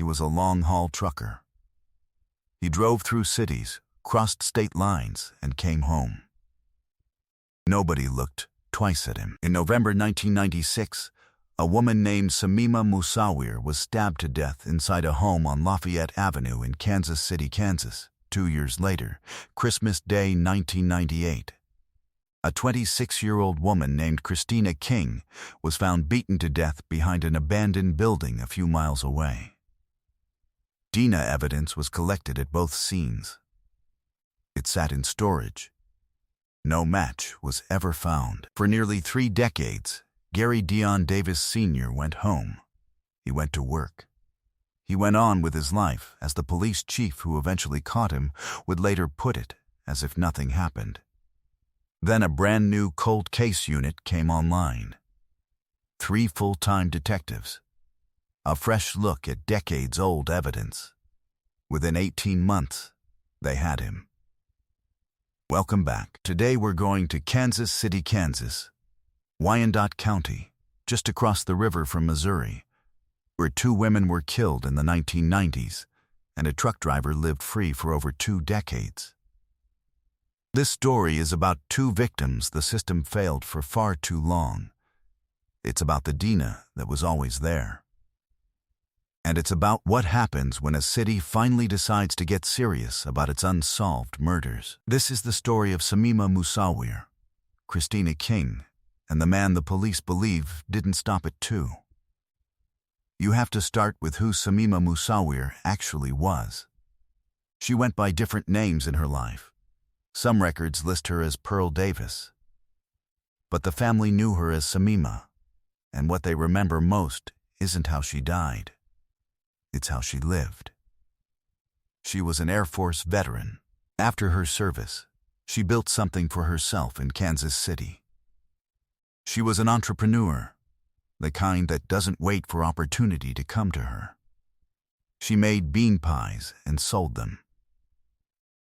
He was a long-haul trucker. He drove through cities, crossed state lines, and came home. Nobody looked twice at him. In November 1996, a woman named Samima Musawir was stabbed to death inside a home on Lafayette Avenue in Kansas City, Kansas. 2 years later, Christmas Day 1998. A 26-year-old woman named Christina King was found beaten to death behind an abandoned building a few miles away. DNA evidence was collected at both scenes. It sat in storage. No match was ever found. For nearly 3 decades, Gary Dion Davis Sr. went home. He went to work. He went on with his life, as the police chief who eventually caught him would later put it, as if nothing happened. Then a brand new cold case unit came online. 3 full-time detectives. A fresh look at decades-old evidence. Within 18 months, they had him. Welcome back. Today we're going to Kansas City, Kansas, Wyandotte County, just across the river from Missouri, where 2 women were killed in the 1990s and a truck driver lived free for over 2 decades. This story is about 2 victims the system failed for far too long. It's about the Dina that was always there. And it's about what happens when a city finally decides to get serious about its unsolved murders. This is the story of Samima Musawir, Christina King, and the man the police believe didn't stop at 2. You have to start with who Samima Musawir actually was. She went by different names in her life. Some records list her as Pearl Davis. But the family knew her as Samima, and what they remember most isn't how she died. It's how she lived. She was an Air Force veteran. After her service, she built something for herself in Kansas City. She was an entrepreneur, the kind that doesn't wait for opportunity to come to her. She made bean pies and sold them.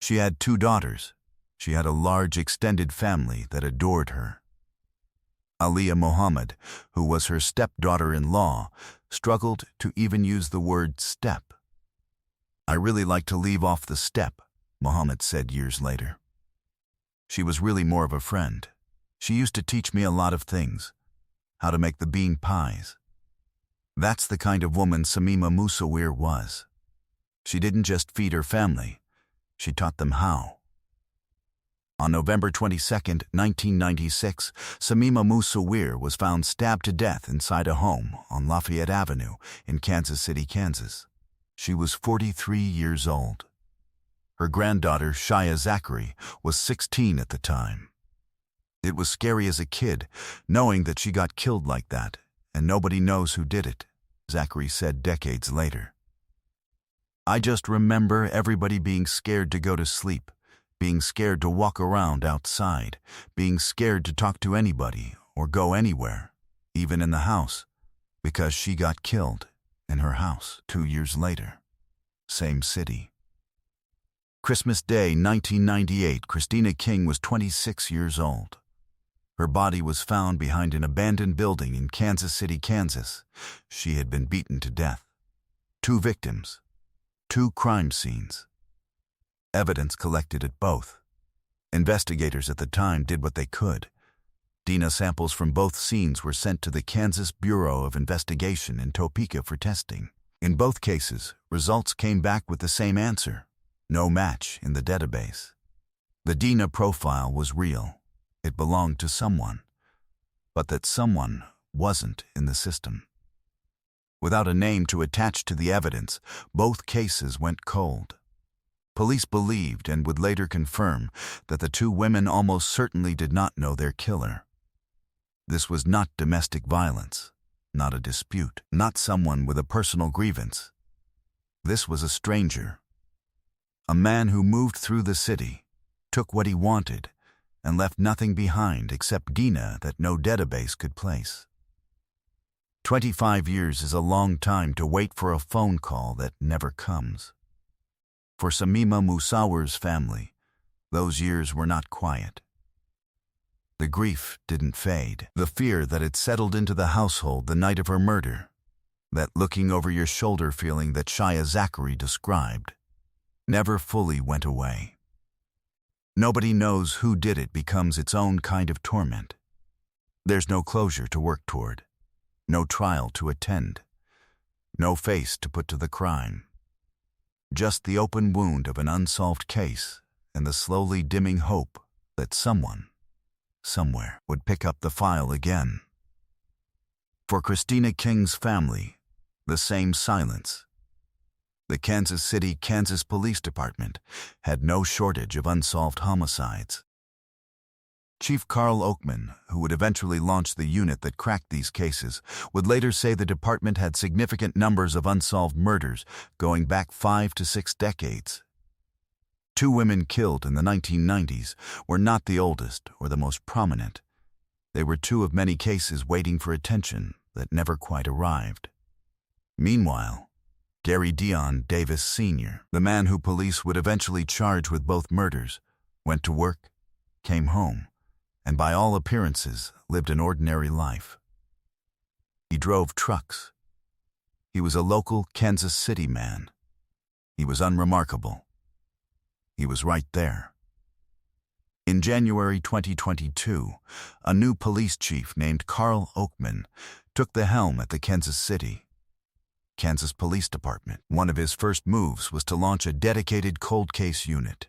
She had 2 daughters. She had a large extended family that adored her. Aliyah Muhammad, who was her stepdaughter-in-law, struggled to even use the word step. "I really like to leave off the step," Muhammad said years later. She was really more of a friend. She used to teach me a lot of things. How to make the bean pies. That's the kind of woman Samima Musawir was. She didn't just feed her family, she taught them how. On November 22, 1996, Samima Musawir was found stabbed to death inside a home on Lafayette Avenue in Kansas City, Kansas. She was 43 years old. Her granddaughter, Shia Zachary, was 16 at the time. It was scary as a kid, knowing that she got killed like that, and nobody knows who did it, Zachary said decades later. "I just remember everybody being scared to go to sleep, being scared to walk around outside, being scared to talk to anybody or go anywhere, even in the house, because she got killed in her house 2 years later. Same city." Christmas Day 1998, Christina King was 26 years old. Her body was found behind an abandoned building in Kansas City, Kansas. She had been beaten to death. 2 victims, 2 crime scenes. Evidence collected at both. Investigators at the time did what they could. DNA samples from both scenes were sent to the Kansas Bureau of Investigation in Topeka for testing. In both cases, results came back with the same answer: no match in the database. The DNA profile was real. It belonged to someone, but that someone wasn't in the system. Without a name to attach to the evidence, both cases went cold. Police believed and would later confirm that the 2 women almost certainly did not know their killer. This was not domestic violence, not a dispute, not someone with a personal grievance. This was a stranger. A man who moved through the city, took what he wanted, and left nothing behind except DNA that no database could place. 25 years is a long time to wait for a phone call that never comes. For Samima Musawir's family, those years were not quiet. The grief didn't fade. The fear that had settled into the household the night of her murder, that looking over your shoulder feeling that Shia Zachary described, never fully went away. Nobody knows who did it becomes its own kind of torment. There's no closure to work toward, no trial to attend, no face to put to the crime. Just the open wound of an unsolved case and the slowly dimming hope that someone, somewhere, would pick up the file again. For Christina King's family, the same silence. The Kansas City, Kansas Police Department had no shortage of unsolved homicides. Chief Carl Oakman, who would eventually launch the unit that cracked these cases, would later say the department had significant numbers of unsolved murders going back 5 to 6 decades. 2 women killed in the 1990s were not the oldest or the most prominent. They were 2 of many cases waiting for attention that never quite arrived. Meanwhile, Gary Dion Davis Sr., the man who police would eventually charge with both murders, went to work, came home, and by all appearances lived an ordinary life. He drove trucks. He was a local Kansas City man. He was unremarkable. He was right there. In January 2022, a new police chief named Carl Oakman took the helm at the Kansas City, Kansas Police Department. One of his first moves was to launch a dedicated cold case unit.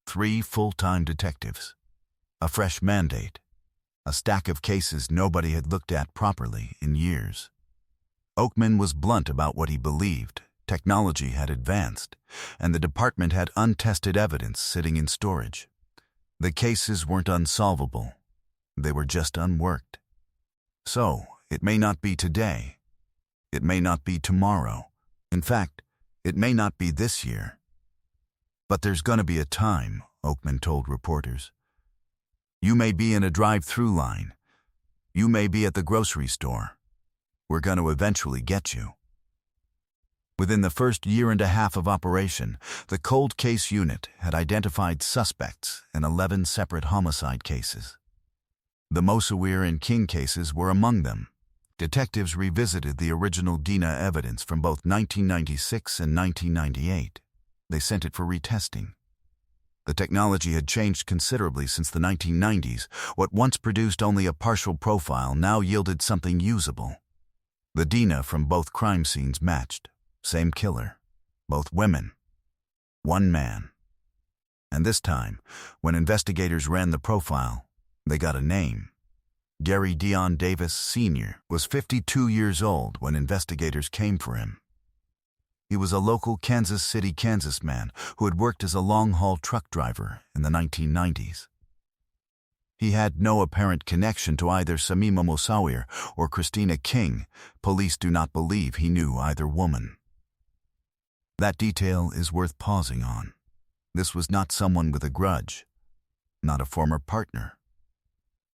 3 full-time detectives, a fresh mandate, a stack of cases nobody had looked at properly in years. Oakman was blunt about what he believed. Technology had advanced, and the department had untested evidence sitting in storage. The cases weren't unsolvable. They were just unworked. So, it may not be today. It may not be tomorrow. In fact, it may not be this year. But there's gonna be a time, Oakman told reporters. You may be in a drive-through line. You may be at the grocery store. We're gonna eventually get you. Within the first year and a half of operation, the cold case unit had identified suspects in 11 separate homicide cases. The Mosawir and King cases were among them. Detectives revisited the original Dina evidence from both 1996 and 1998. They sent it for retesting. The technology had changed considerably since the 1990s. What once produced only a partial profile now yielded something usable. The Dina from both crime scenes matched. Same killer. Both women. One man. And this time, when investigators ran the profile, they got a name. Gary Dion Davis Sr. was 52 years old when investigators came for him. He was a local Kansas City, Kansas man who had worked as a long-haul truck driver in the 1990s. He had no apparent connection to either Samima Mosawir or Christina King. Police do not believe he knew either woman. That detail is worth pausing on. This was not someone with a grudge, not a former partner,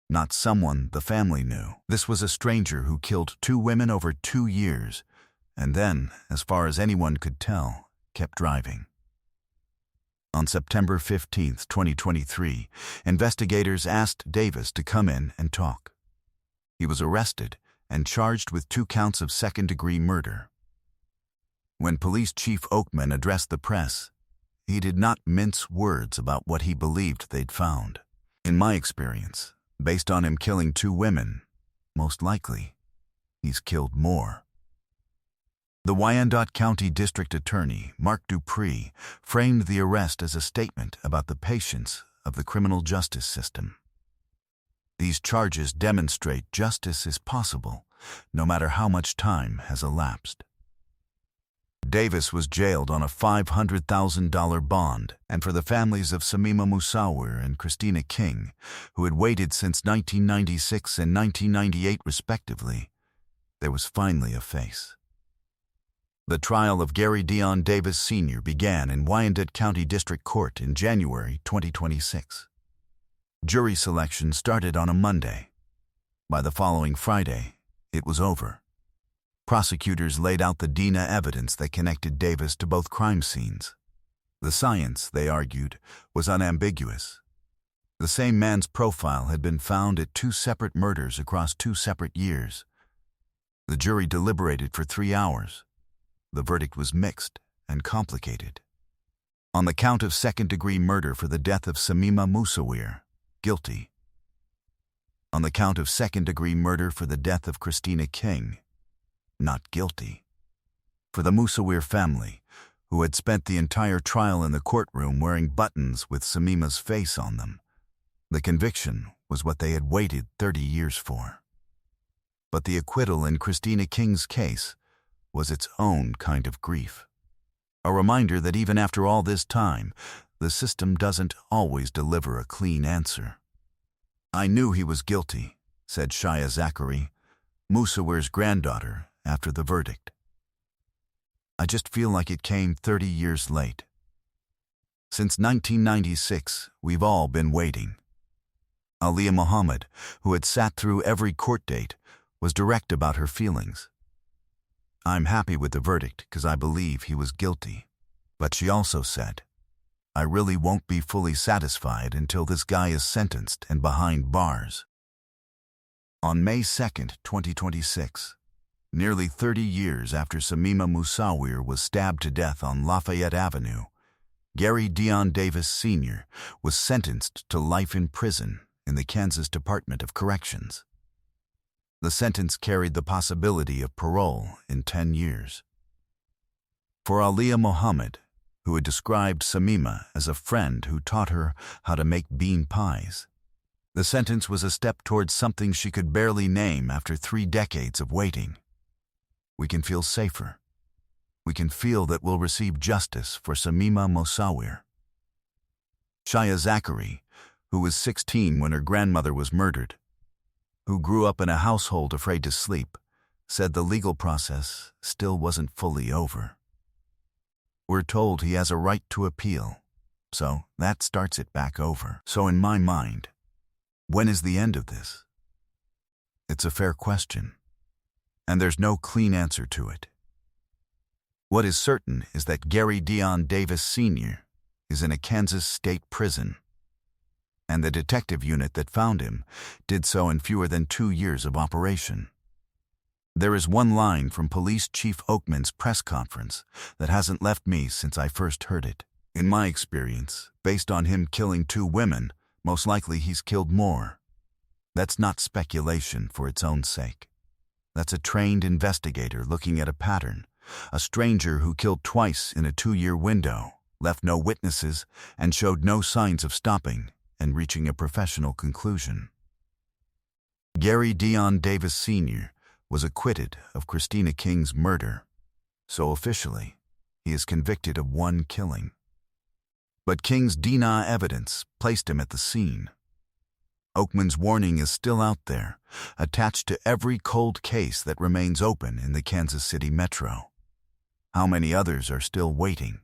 not someone the family knew. This was a stranger who killed 2 women over 2 years, and then, as far as anyone could tell, kept driving. On September 15, 2023, investigators asked Davis to come in and talk. He was arrested and charged with 2 counts of second-degree murder. When Police Chief Oakman addressed the press, he did not mince words about what he believed they'd found. In my experience, based on him killing 2 women, most likely, he's killed more. The Wyandotte County District Attorney, Mark Dupree, framed the arrest as a statement about the patience of the criminal justice system. These charges demonstrate justice is possible, no matter how much time has elapsed. Davis was jailed on a $500,000 bond, and for the families of Samima Mosawir and Christina King, who had waited since 1996 and 1998 respectively, there was finally a face. The trial of Gary Dion Davis Sr. began in Wyandotte County District Court in January 2026. Jury selection started on a Monday. By the following Friday, it was over. Prosecutors laid out the Dina evidence that connected Davis to both crime scenes. The science, they argued, was unambiguous. The same man's profile had been found at 2 separate murders across 2 separate years. The jury deliberated for 3 hours. The verdict was mixed and complicated. On the count of second-degree murder for the death of Samima Musawir, guilty. On the count of second-degree murder for the death of Christina King, not guilty. For the Musawir family, who had spent the entire trial in the courtroom wearing buttons with Samima's face on them, the conviction was what they had waited 30 years for. But the acquittal in Christina King's case was its own kind of grief. A reminder that even after all this time, the system doesn't always deliver a clean answer. "I knew he was guilty," said Shaya Zachary, Musawir's granddaughter, after the verdict. "I just feel like it came 30 years late. Since 1996, we've all been waiting." Aliyah Muhammad, who had sat through every court date, was direct about her feelings. "I'm happy with the verdict because I believe he was guilty." But she also said, "I really won't be fully satisfied until this guy is sentenced and behind bars." On May 2, 2026, nearly 30 years after Samima Musawir was stabbed to death on Lafayette Avenue, Gary Dion Davis Sr. was sentenced to life in prison in the Kansas Department of Corrections. The sentence carried the possibility of parole in 10 years. For Aliyah Muhammad, who had described Samima as a friend who taught her how to make bean pies, the sentence was a step towards something she could barely name after 3 decades of waiting. We can feel safer. We can feel that we'll receive justice for Samima Musawir. Shaya Zachary, who was 16 when her grandmother was murdered, who grew up in a household afraid to sleep, said the legal process still wasn't fully over. We're told he has a right to appeal, so that starts it back over. So in my mind, when is the end of this? It's a fair question, and there's no clean answer to it. What is certain is that Gary Dion Davis Sr. is in a Kansas state prison, and the detective unit that found him did so in fewer than 2 years of operation. There is one line from Police Chief Oakman's press conference that hasn't left me since I first heard it. "In my experience, based on him killing 2 women, most likely he's killed more. That's not speculation for its own sake. That's a trained investigator looking at a pattern, a stranger who killed twice in a 2-year window, left no witnesses, and showed no signs of stopping and reaching a professional conclusion." Gary Dion Davis Sr. was acquitted of Christina King's murder, so officially, he is convicted of 1 killing. But King's DNA evidence placed him at the scene. Oakman's warning is still out there, attached to every cold case that remains open in the Kansas City metro. How many others are still waiting?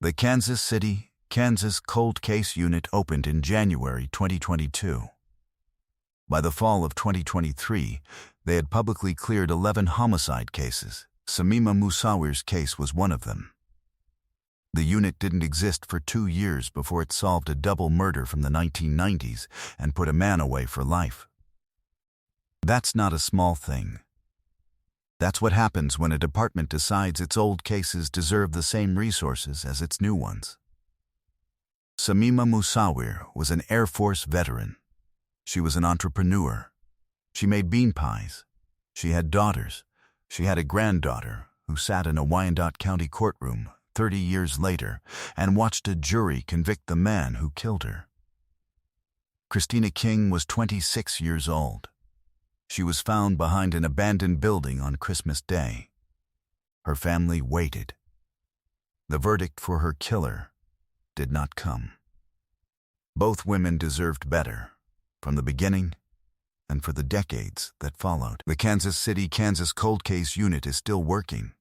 The Kansas City, Kansas Cold Case Unit opened in January 2022. By the fall of 2023, they had publicly cleared 11 homicide cases. Samima Musawir's case was one of them. The unit didn't exist for 2 years before it solved a double murder from the 1990s and put a man away for life. That's not a small thing. That's what happens when a department decides its old cases deserve the same resources as its new ones. Samima Musawir was an Air Force veteran. She was an entrepreneur. She made bean pies. She had daughters. She had a granddaughter who sat in a Wyandotte County courtroom 30 years later and watched a jury convict the man who killed her. Christina King was 26 years old. She was found behind an abandoned building on Christmas Day. Her family waited. The verdict for her killer did not come. Both women deserved better, from the beginning and for the decades that followed. The Kansas City, Kansas Cold Case Unit is still working.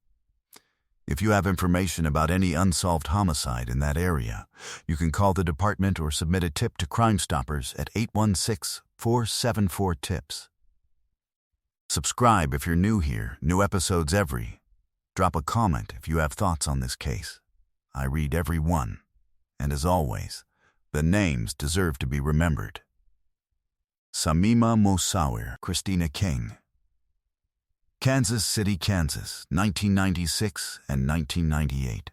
If you have information about any unsolved homicide in that area, you can call the department or submit a tip to Crime Stoppers at 816-474-TIPS. Subscribe if you're new here, new episodes every. Drop a comment if you have thoughts on this case. I read every one. And as always, the names deserve to be remembered. Samima Musawir, Christina King. Kansas City, Kansas, 1996 and 1998.